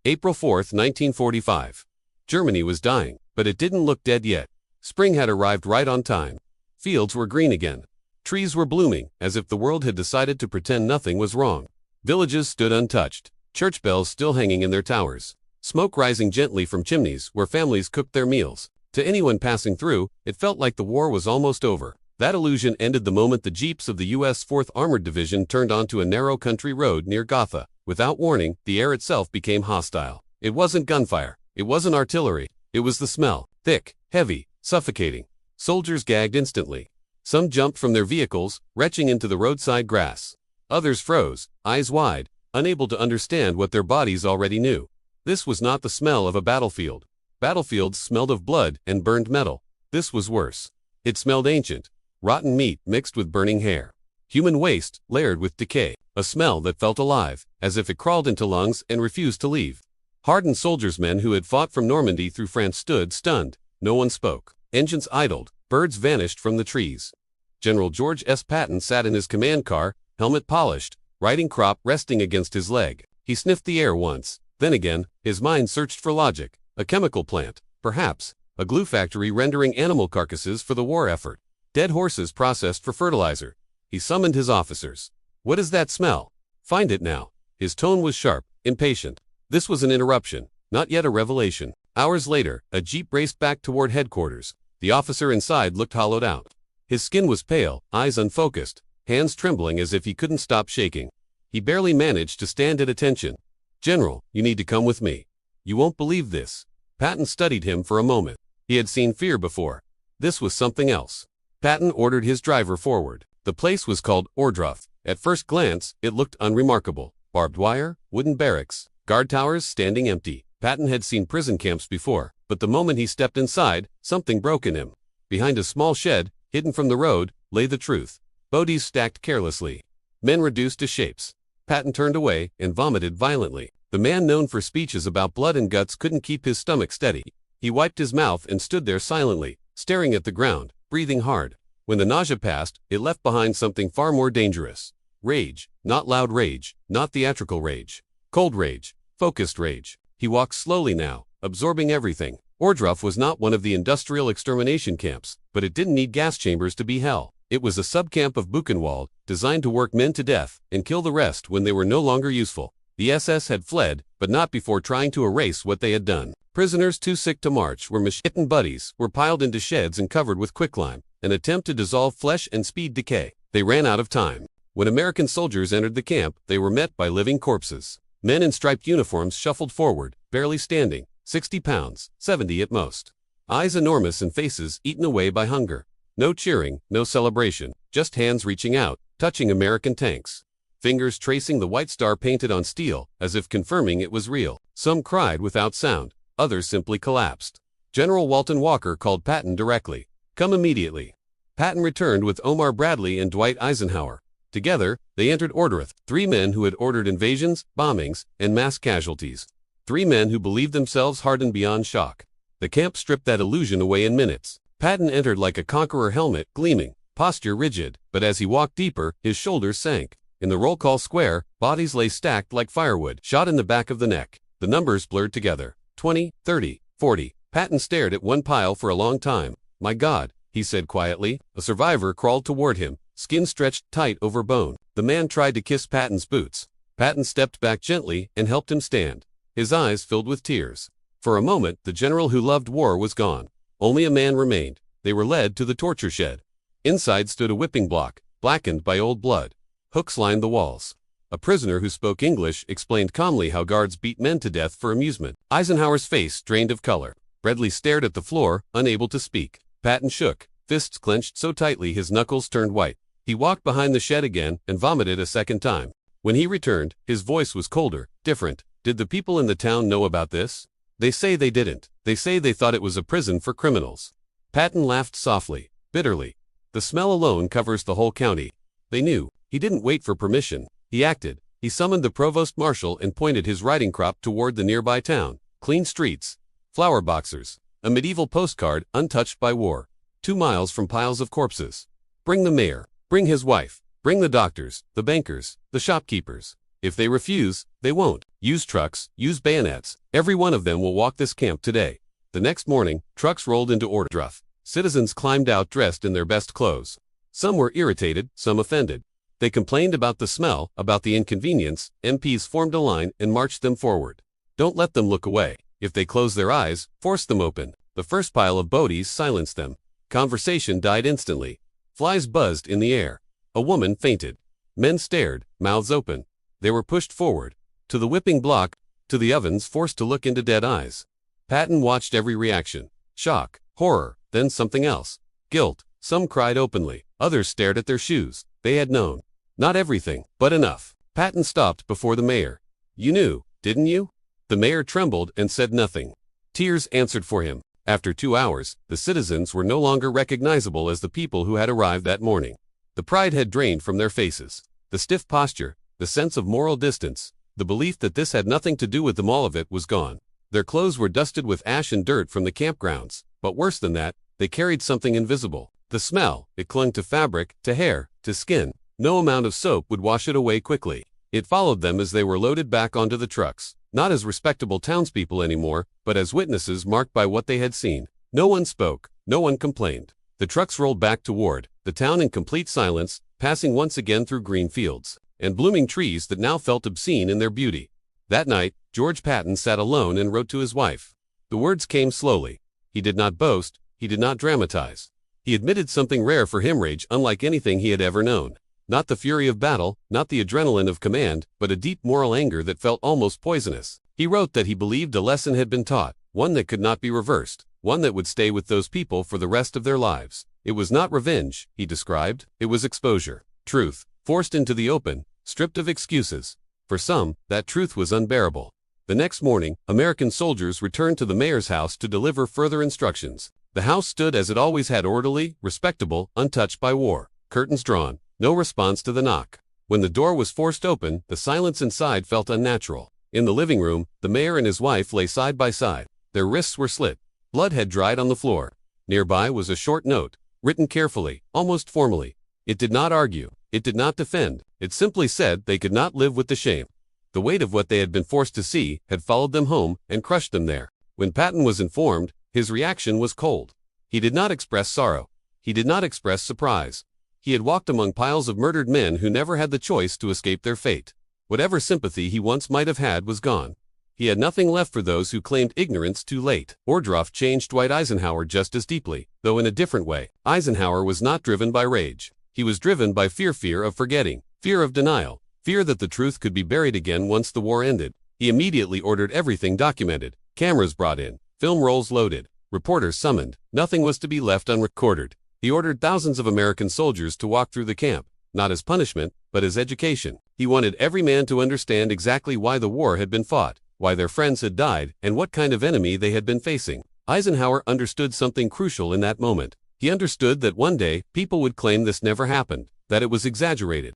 April 4, 1945. Germany was dying, but it didn't look dead yet. Spring had arrived right on time. Fields were green again. Trees were blooming, as if the world had decided to pretend nothing was wrong. Villages stood untouched, church bells still hanging in their towers. Smoke rising gently from chimneys where families cooked their meals. To anyone passing through, it felt like the war was almost over. That illusion ended the moment the jeeps of the U.S. 4th Armored Division turned onto a narrow country road near Gotha. Without warning, the air itself became hostile. It wasn't gunfire. It wasn't artillery. It was the smell. Thick, heavy, suffocating. Soldiers gagged instantly. Some jumped from their vehicles, retching into the roadside grass. Others froze, eyes wide, unable to understand what their bodies already knew. This was not the smell of a battlefield. Battlefields smelled of blood and burned metal. This was worse. It smelled ancient. Rotten meat mixed with burning hair. Human waste layered with decay. A smell that felt alive, as if it crawled into lungs and refused to leave. Hardened soldiersmen who had fought from Normandy through France stood stunned. No one spoke. Engines idled. Birds vanished from the trees. General George S. Patton sat in his command car, helmet polished, riding crop resting against his leg. He sniffed the air once. Then again, his mind searched for logic. A chemical plant, perhaps. A glue factory rendering animal carcasses for the war effort. Dead horses processed for fertilizer. He summoned his officers. "What is that smell? Find it now." His tone was sharp, impatient. This was an interruption, not yet a revelation. Hours later, a jeep raced back toward headquarters. The officer inside looked hollowed out. His skin was pale, eyes unfocused, hands trembling as if he couldn't stop shaking. He barely managed to stand at attention. "General, you need to come with me. You won't believe this." Patton studied him for a moment. He had seen fear before. This was something else. Patton ordered his driver forward. The place was called Ohrdruf. At first glance, it looked unremarkable. Barbed wire, wooden barracks, guard towers standing empty. Patton had seen prison camps before, but the moment he stepped inside, something broke in him. Behind a small shed, hidden from the road, lay the truth. Bodies stacked carelessly. Men reduced to shapes. Patton turned away and vomited violently. The man known for speeches about blood and guts couldn't keep his stomach steady. He wiped his mouth and stood there silently, staring at the ground, breathing hard. When the nausea passed, it left behind something far more dangerous. Rage, not loud rage, not theatrical rage. Cold rage, focused rage. He walked slowly now, absorbing everything. Ohrdruf was not one of the industrial extermination camps, but it didn't need gas chambers to be hell. It was a subcamp of Buchenwald, designed to work men to death and kill the rest when they were no longer useful. The SS had fled, but not before trying to erase what they had done. Prisoners too sick to march were machine buddies, were piled into sheds and covered with quicklime, an attempt to dissolve flesh and speed decay. They ran out of time. When American soldiers entered the camp, they were met by living corpses. Men in striped uniforms shuffled forward, barely standing, 60 pounds, 70 at most. Eyes enormous and faces eaten away by hunger. No cheering, no celebration, just hands reaching out, touching American tanks. Fingers tracing the white star painted on steel, as if confirming it was real. Some cried without sound, others simply collapsed. General Walton Walker called Patton directly. "Come immediately." Patton returned with Omar Bradley and Dwight Eisenhower. Together, they entered Ohrdruf, 3 men who had ordered invasions, bombings, and mass casualties. 3 men who believed themselves hardened beyond shock. The camp stripped that illusion away in minutes. Patton entered like a conqueror, helmet gleaming, posture rigid, but as he walked deeper, his shoulders sank. In the roll call square, bodies lay stacked like firewood, shot in the back of the neck. The numbers blurred together. 20, 30, 40. Patton stared at one pile for a long time. "My God," he said quietly. A survivor crawled toward him, skin stretched tight over bone. The man tried to kiss Patton's boots. Patton stepped back gently and helped him stand. His eyes filled with tears. For a moment, the general who loved war was gone. Only a man remained. They were led to the torture shed. Inside stood a whipping block, blackened by old blood. Hooks lined the walls. A prisoner who spoke English explained calmly how guards beat men to death for amusement. Eisenhower's face drained of color. Bradley stared at the floor, unable to speak. Patton shook, fists clenched so tightly his knuckles turned white. He walked behind the shed again and vomited a second time. When he returned, his voice was colder, different. "Did the people in the town know about this?" "They say they didn't. They say they thought it was a prison for criminals." Patton laughed softly, bitterly. "The smell alone covers the whole county." They knew. He didn't wait for permission. He acted. He summoned the provost marshal and pointed his riding crop toward the nearby town. Clean streets, flower boxers, a medieval postcard untouched by war. 2 miles from piles of corpses. Bring the mayor. Bring his wife. Bring the doctors, the bankers, the shopkeepers. If they refuse, they won't. Use trucks, use bayonets. Every one of them will walk this camp today. The next morning, trucks rolled into Ordruff. Citizens climbed out dressed in their best clothes. Some were irritated, some offended. They complained about the smell, about the inconvenience. MPs formed a line and marched them forward. Don't let them look away. If they close their eyes, force them open. The first pile of boadies silenced them. Conversation died instantly. Flies buzzed in the air. A woman fainted. Men stared, mouths open. They were pushed forward. To the whipping block, to the ovens forced to look into dead eyes. Patton watched every reaction. Shock, horror, then something else. Guilt. Some cried openly. Others stared at their shoes. They had known. Not everything, but enough. Patton stopped before the mayor. You knew, didn't you? The mayor trembled and said nothing. Tears answered for him. After 2 hours, the citizens were no longer recognizable as the people who had arrived that morning. The pride had drained from their faces. The stiff posture, the sense of moral distance, the belief that this had nothing to do with them, all of it was gone. Their clothes were dusted with ash and dirt from the campgrounds, but worse than that, they carried something invisible. The smell, it clung to fabric, to hair, to skin. No amount of soap would wash it away quickly. It followed them as they were loaded back onto the trucks, not as respectable townspeople anymore, but as witnesses marked by what they had seen. No one spoke, no one complained. The trucks rolled back toward the town in complete silence, passing once again through green fields and blooming trees that now felt obscene in their beauty. That night, George Patton sat alone and wrote to his wife. The words came slowly. He did not boast, he did not dramatize. He admitted something rare for him, rage unlike anything he had ever known. Not the fury of battle, not the adrenaline of command, but a deep moral anger that felt almost poisonous. He wrote that he believed a lesson had been taught, one that could not be reversed, one that would stay with those people for the rest of their lives. It was not revenge, he described, it was exposure. Truth, forced into the open, stripped of excuses. For some, that truth was unbearable. The next morning, American soldiers returned to the mayor's house to deliver further instructions. The house stood as it always had, orderly, respectable, untouched by war. Curtains drawn. No response to the knock. When the door was forced open, the silence inside felt unnatural. In the living room, the mayor and his wife lay side by side. Their wrists were slit. Blood had dried on the floor. Nearby was a short note, written carefully, almost formally. It did not argue. It did not defend. It simply said they could not live with the shame. The weight of what they had been forced to see had followed them home and crushed them there. When Patton was informed, his reaction was cold. He did not express sorrow. He did not express surprise. He had walked among piles of murdered men who never had the choice to escape their fate. Whatever sympathy he once might have had was gone. He had nothing left for those who claimed ignorance too late. Ordruff changed Dwight Eisenhower just as deeply, though in a different way. Eisenhower was not driven by rage. He was driven by fear of forgetting, fear of denial, fear that the truth could be buried again once the war ended. He immediately ordered everything documented, cameras brought in, film rolls loaded, reporters summoned. Nothing was to be left unrecorded. He ordered thousands of American soldiers to walk through the camp, not as punishment, but as education. He wanted every man to understand exactly why the war had been fought, why their friends had died, and what kind of enemy they had been facing. Eisenhower understood something crucial in that moment. He understood that one day, people would claim this never happened, that it was exaggerated,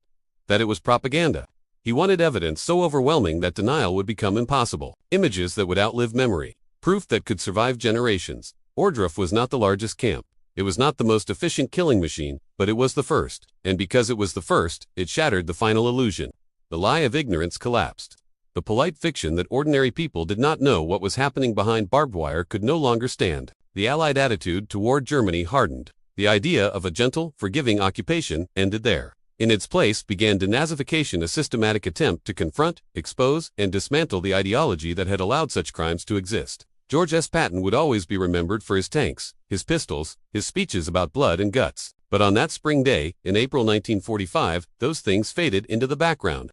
that it was propaganda. He wanted evidence so overwhelming that denial would become impossible. Images that would outlive memory. Proof that could survive generations. Ordruff was not the largest camp. It was not the most efficient killing machine, but it was the first. And because it was the first, it shattered the final illusion. The lie of ignorance collapsed. The polite fiction that ordinary people did not know what was happening behind barbed wire could no longer stand. The Allied attitude toward Germany hardened. The idea of a gentle, forgiving occupation ended there. In its place began denazification, a systematic attempt to confront, expose, and dismantle the ideology that had allowed such crimes to exist. George S. Patton would always be remembered for his tanks, his pistols, his speeches about blood and guts. But on that spring day, in April 1945, those things faded into the background.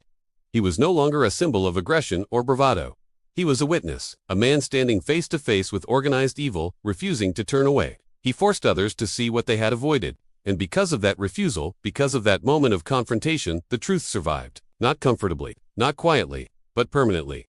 He was no longer a symbol of aggression or bravado. He was a witness, a man standing face to face with organized evil, refusing to turn away. He forced others to see what they had avoided. And because of that refusal, because of that moment of confrontation, the truth survived. Not comfortably, not quietly, but permanently.